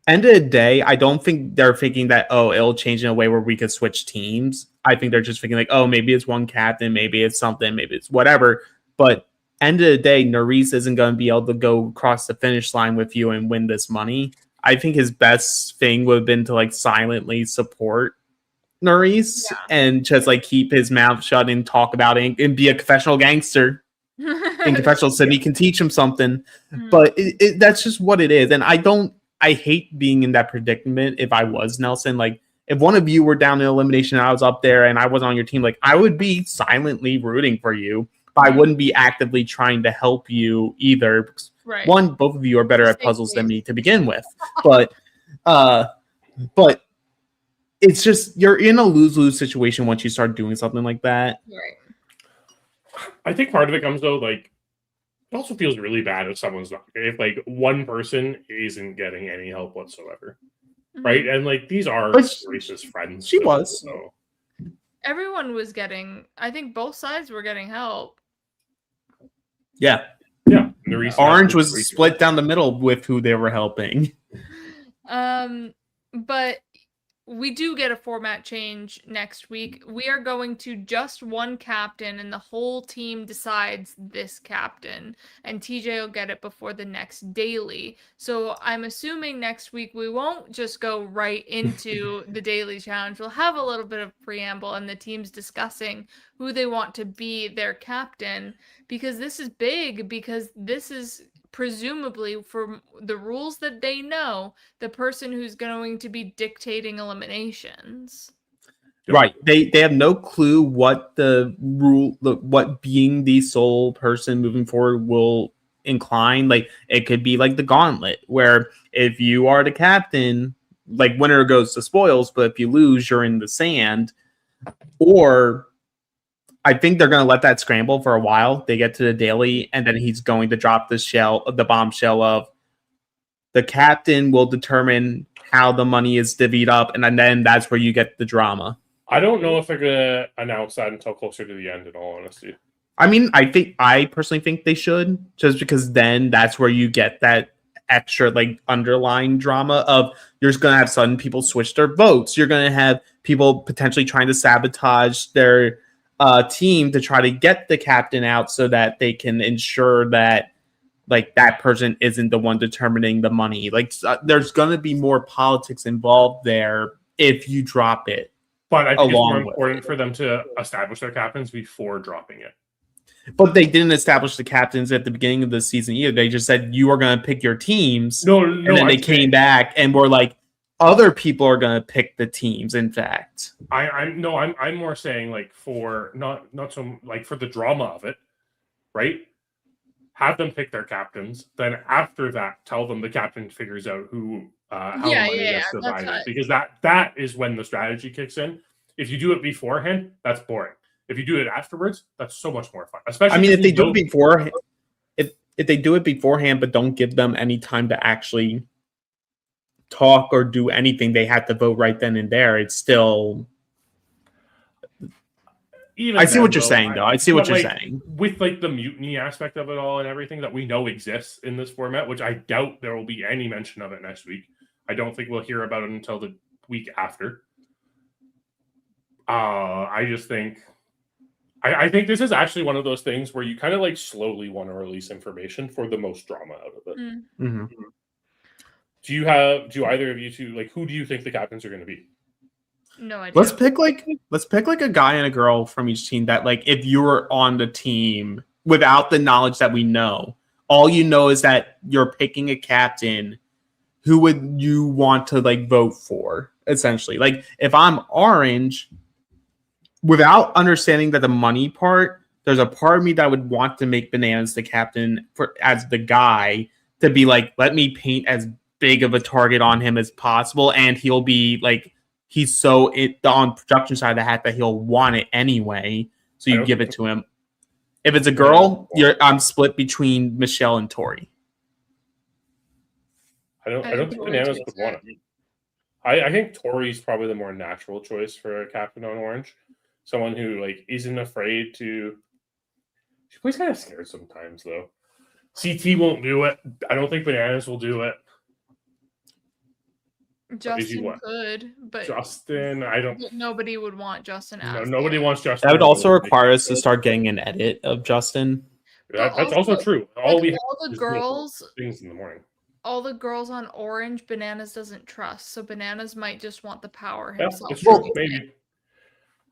end of the day, I don't think they're thinking that, oh, it'll change in a way where we could switch teams. I think they're just thinking like, oh, maybe it's one captain, maybe it's something, maybe it's whatever. But end of the day, Nerys isn't going to be able to go across the finish line with you and win this money. I think his best thing would have been to like silently support Nerys and just like keep his mouth shut and talk about it and be a professional gangster in Confessional City, can teach him something. But that's just what it is. And I hate being in that predicament if I was Nelson. Like, if one of you were down in elimination and I was up there and I wasn't on your team, like, I would be silently rooting for you, but I wouldn't be actively trying to help you either. Right. One, both of you are better at puzzles than me to begin with. But it's just, you're in a lose-lose situation once you start doing something like that. Right. I think part of it comes, though, like, it also feels really bad if like one person isn't getting any help whatsoever, right? And like these are racist friends. She was. So. Everyone was getting. I think both sides were getting help. Yeah. Orange was split down the middle with who they were helping. But we do get a format change next week. We are going to just one captain, and the whole team decides this captain. And TJ will get it before the next daily. So I'm assuming next week we won't just go right into the daily challenge. We'll have a little bit of preamble, and the team's discussing who they want to be their captain. Because this is big, because this is presumably, for the rules that they know, the person who's going to be dictating eliminations. Right. They have no clue what what being the sole person moving forward will incline. Like, it could be like the gauntlet, where if you are the captain, like, winner goes to spoils, but if you lose, you're in the sand. Or I think they're going to let that scramble for a while. They get to the daily, and then he's going to drop the bombshell of the captain will determine how the money is divvied up, and then that's where you get the drama. I don't know if they're going to announce that until closer to the end, in all honesty. I mean, I personally think they should, just because then that's where you get that extra like underlying drama of you're just going to have sudden people switch their votes. You're going to have people potentially trying to sabotage their team to try to get the captain out so that they can ensure that like that person isn't the one determining the money. Like, there's going to be more politics involved there if you drop it. But I think it's more important for them to establish their captains before dropping it. But they didn't establish the captains at the beginning of the season either. They just said you are going to pick your teams. And then they came back and were like, other people are going to pick the teams. In fact, I'm more saying like for not so like for the drama of it, right? Have them pick their captains. Then after that, tell them the captain figures out who how money gets divided, because that is when the strategy kicks in. If you do it beforehand, that's boring. If you do it afterwards, that's so much more fun. Especially, I mean, if they do it beforehand, if they do it beforehand, but don't give them any time to actually talk or do anything, they have to vote right then and there. It's still. I see what you're saying, though. I see what you're saying. With like the mutiny aspect of it all and everything that we know exists in this format, which I doubt there will be any mention of it next week. I don't think we'll hear about it until the week after. I just think. I think this is actually one of those things where you kind of like slowly want to release information for the most drama out of it. Mm-hmm. Do either of you two, like, who do you think the captains are going to be? No idea. Let's pick like a guy and a girl from each team that, like, if you were on the team without the knowledge that we know, all you know is that you're picking a captain. Who would you want to like vote for? Essentially, like if I'm Orange, without understanding that the money part, there's a part of me that would want to make Bananas the captain as the guy to be like, let me paint as big of a target on him as possible, and he'll be like, he's so on production side of the hat that he'll want it anyway. So you give it to him. If it's a girl, I'm split between Michelle and Tori. I don't think Bananas would want it. I think Tori's probably the more natural choice for a captain on Orange. Someone who like isn't afraid to. She plays kind of scared sometimes though. CT won't do it. I don't think Bananas will do it. Justin could, but Justin, I don't. Nobody would want Justin. No, nobody wants Justin. That would also require us to start getting an edit of Justin. That's also true. All the girls things in the morning. All the girls on Orange, Bananas doesn't trust, so Bananas might just want the power himself. It's true, maybe.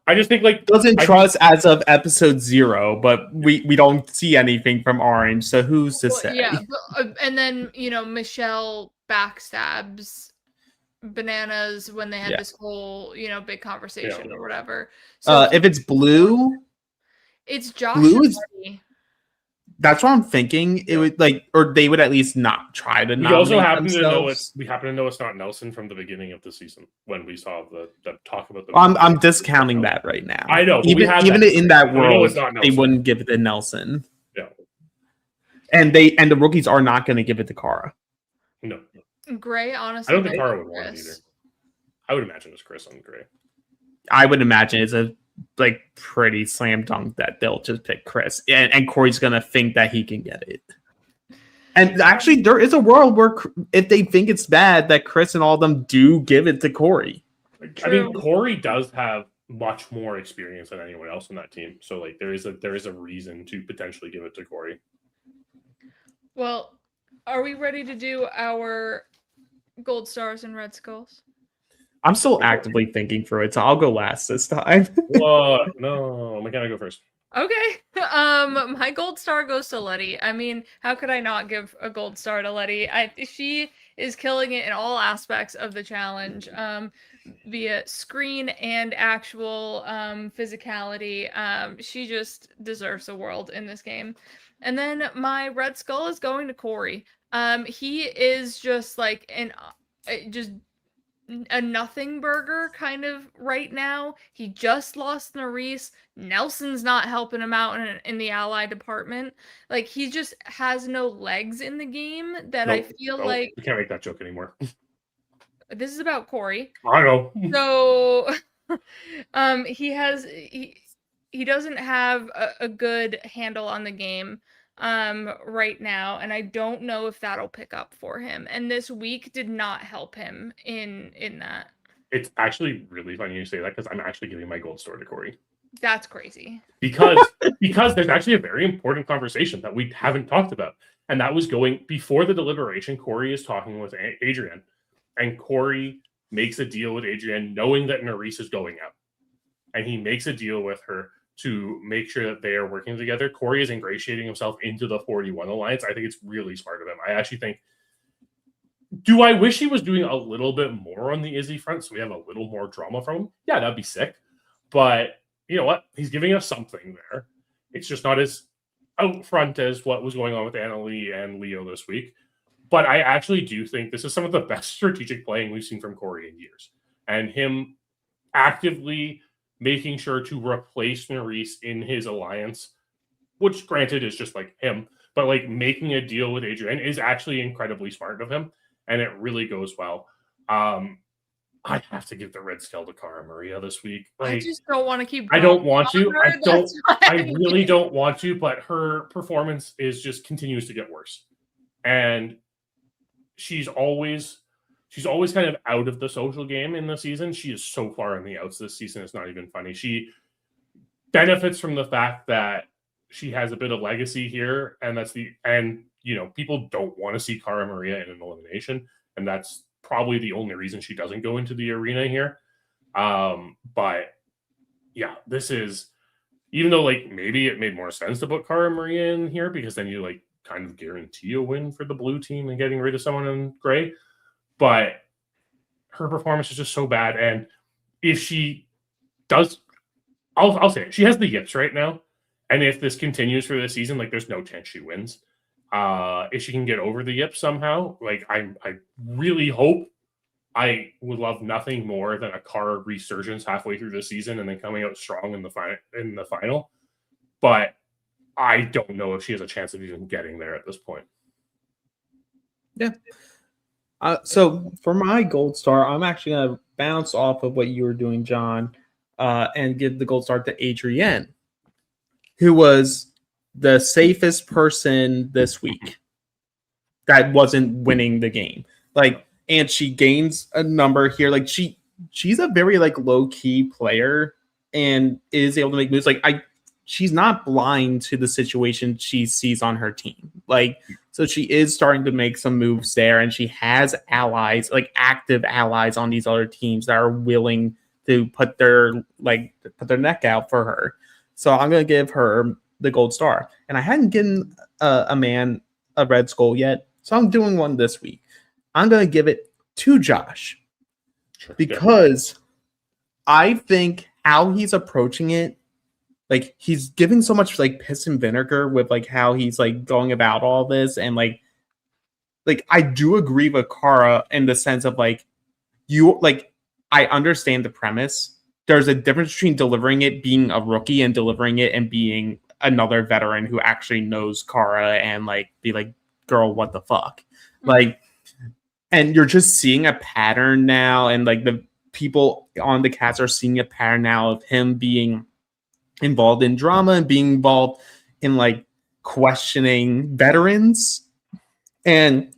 I just think like doesn't trust as of episode 0, but we don't see anything from Orange, so who's to say? Yeah, and then Michelle backstabs Bananas when they had this whole big conversation or whatever. So if it's Blue, it's Josh. Blue is. That's what I'm thinking. It would or they would at least not try to. We also happen to know it's not Nelson from the beginning of the season when we saw the talk about the. I'm discounting that right now. I know, even in that world, they wouldn't give it to Nelson. Yeah, and the rookies are not going to give it to Kara. No, Gray. Honestly, I don't think Kara would want it either. I would imagine it's Chris on Gray. I would imagine it's a pretty slam dunk that they'll just pick Chris, and Corey's gonna think that he can get it. And actually, there is a world where if they think it's bad, that Chris and all of them do give it to Corey. I mean, Corey does have much more experience than anyone else on that team, so like there is a reason to potentially give it to Corey. Well, are we ready to do our gold stars and red skulls? I'm still actively thinking through it, so I'll go last this time. No, McKenna, go first. Okay. My gold star goes to Letty. I mean, how could I not give a gold star to Letty? She is killing it in all aspects of the challenge, via screen and actual physicality. She just deserves the world in this game. And then my red skull is going to Corey. He is just like a nothing burger kind of right now. He just lost Nerys. Nelson's not helping him out in the ally department. Like, he just has no legs in the game that I feel like... We can't make that joke anymore. This is about Corey. I know. So, he doesn't have a good handle on the game right now, and I don't know if that'll pick up for him, and this week did not help him in that. It's actually really funny you say that, because I'm actually giving my gold star to Corey. That's crazy, because there's actually a very important conversation that we haven't talked about, and that was going before the deliberation. Corey is talking with Adrienne, and Corey makes a deal with Adrienne knowing that Nerys is going out, and he makes a deal with her to make sure that they are working together. Corey is ingratiating himself into the 41 alliance. I think it's really smart of him. I actually think, do I wish he was doing a little bit more on the Izzy front so we have a little more drama from him? Yeah, that'd be sick. But you know what? He's giving us something there. It's just not as out front as what was going on with Annalie and Leo this week. But I actually do think this is some of the best strategic playing we've seen from Corey in years. And him actively making sure to replace Nerys in his alliance, which granted is just like him, but like making a deal with Adrienne is actually incredibly smart of him, and it really goes well. I have to give the red skull to Cara Maria this week. Like, I just don't want to keep. I don't want to. I really don't want to. But her performance continues to get worse, and she's always kind of out of the social game in the season. She is so far in the outs this season. It's not even funny. She benefits from the fact that she has a bit of legacy here. And people don't want to see Cara Maria in an elimination. And that's probably the only reason she doesn't go into the arena here. But yeah, this is, even though like maybe it made more sense to put Cara Maria in here, because then you like kind of guarantee a win for the blue team and getting rid of someone in gray. But her performance is just so bad. And if she does, I'll say it, she has the yips right now. And if this continues for the season, like there's no chance she wins. If she can get over the yips somehow, like I really hope I would love nothing more than a Cara resurgence halfway through the season and then coming out strong in the final. But I don't know if she has a chance of even getting there at this point. Yeah. So for my gold star, I'm actually going to bounce off of what you were doing, John, and give the gold star to Adrienne, who was the safest person this week that wasn't winning the game. Like, and she gains a number here. Like she's a very like low key player and is able to make moves. She's not blind to the situation she sees on her team. Like, so she is starting to make some moves there, and she has allies, like active allies on these other teams that are willing to put their neck out for her. So I'm gonna give her the gold star. And I hadn't given a man a red skull yet, so I'm doing one this week. I'm gonna give it to Josh because I think how he's approaching it, like he's giving so much like piss and vinegar with like how he's like going about all this, and like I do agree with Cara in the sense of like I understand the premise. There's a difference between delivering it being a rookie and delivering it and being another veteran who actually knows Cara and like be like, girl, what the fuck? Like, and you're just seeing a pattern now, and like the people on the cast are seeing a pattern now of him being involved in drama and being involved in like questioning veterans. And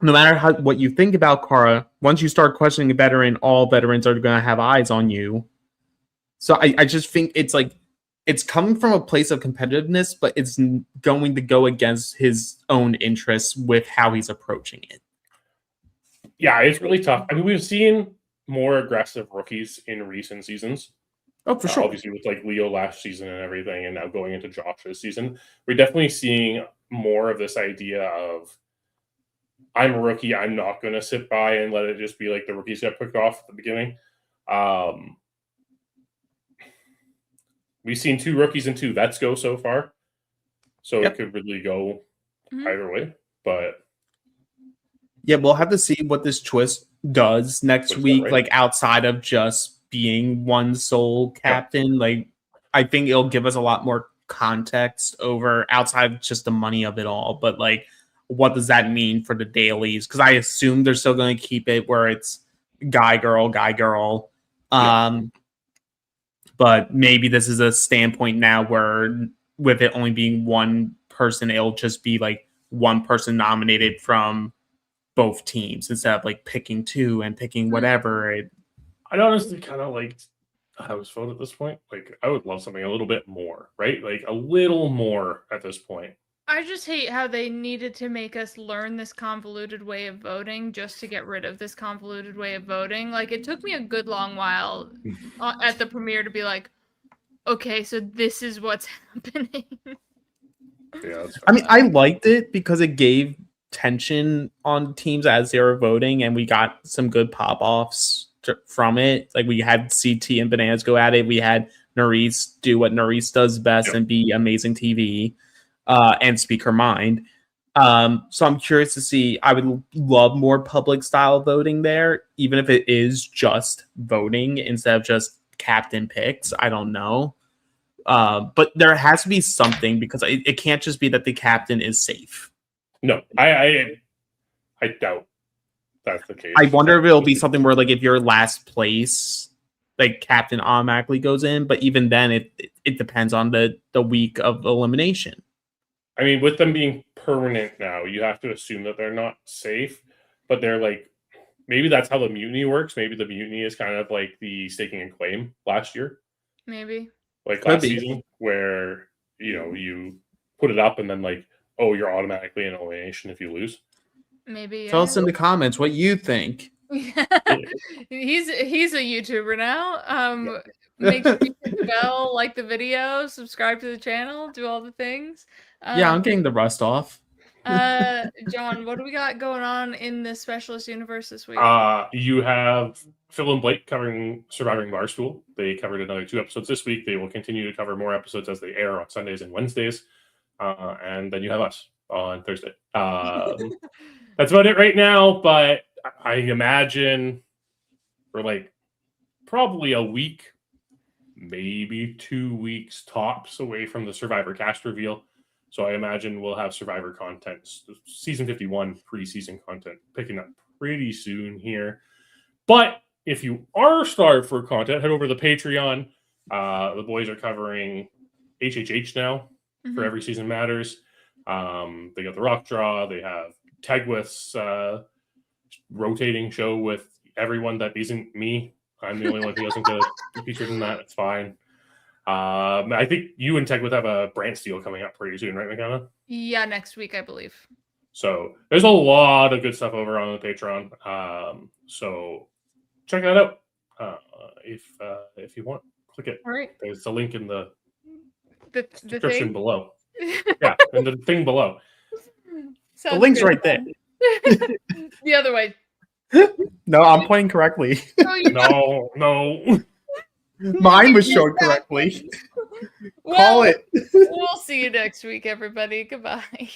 no matter what you think about Cara, once you start questioning a veteran, all veterans are going to have eyes on you. So I just think it's like it's coming from a place of competitiveness, but it's going to go against his own interests with how he's approaching it. Yeah, it's really tough. I mean, we've seen more aggressive rookies in recent seasons. Oh, for sure. Obviously, with like Leo last season and everything, and now going into Josh this season, we're definitely seeing more of this idea of I'm a rookie. I'm not going to sit by and let it just be like the rookies got picked off at the beginning. We've seen 2 rookies and 2 vets go so far, so It could really go either way. But yeah, we'll have to see what this twist does next week, like outside of just being one sole captain. Like, I think it'll give us a lot more context over outside of just the money of it all. But like, what does that mean for the dailies? Because I assume they're still going to keep it where it's guy, girl. But maybe this is a standpoint now where with it only being one person, it'll just be like one person nominated from both teams instead of like picking 2 and picking whatever. I'd honestly kind of like House vote at this point. Like, I would love something a little bit more, right? Like a little more at this point. I just hate how they needed to make us learn this convoluted way of voting just to get rid of this convoluted way of voting. Like, it took me a good long while at the premiere to be like, okay, so this is what's happening. Yeah, I mean, I liked it because it gave tension on teams as they were voting, and we got some good pop-offs from it. Like, we had CT and Bananas go at it. We had Nerys do what Nerys does best and be amazing TV. And speak her mind. So I'm curious to see. I would love more public style voting there, even if it is just voting instead of just captain picks. I don't know. But there has to be something because it can't just be that the captain is safe. No, I doubt that's the case. I wonder if it'll be something where like if you're last place, like captain automatically goes in. But even then, it depends on the week of elimination. I mean, with them being permanent now, you have to assume that they're not safe, but they're like, maybe that's how the mutiny works. Maybe the mutiny is kind of like the staking and claim last year. Maybe. Like last season, where, you put it up and then like, oh, you're automatically in elimination if you lose. Maybe. Tell us in the comments what you think. He's a YouTuber now. Make sure you hit the bell, like the video, subscribe to the channel, do all the things. Yeah, I'm getting the rust off. John, what do we got going on in the Specialist universe this week? You have Phil and Blake covering Surviving Barstool. They covered another 2 episodes this week. They will continue to cover more episodes as they air on Sundays and Wednesdays. And then you have us on Thursday. That's about it right now, but I imagine for like probably a week, maybe 2 weeks tops away from the Survivor cast reveal. So I imagine we'll have Survivor content, season 51 preseason content picking up pretty soon here. But if you are starved for content, head over to the Patreon. The boys are covering HHH now for Every Season Matters. They got the Rock Draw. They have Tegwith's rotating show with everyone that isn't me. I'm the only one who doesn't get featured in that. It's fine. I think you and Tegwith have a brand deal coming up pretty soon, right, McKenna? Yeah, next week, I believe. So there's a lot of good stuff over on the Patreon. So check that out if you want. Click it. All right. There's a link in the thing? description below. Yeah, and the thing below. The link's right there. The other way. No, I'm pointing correctly. No. Mine was shown correctly. Well, Call it. We'll see you next week, everybody. Goodbye.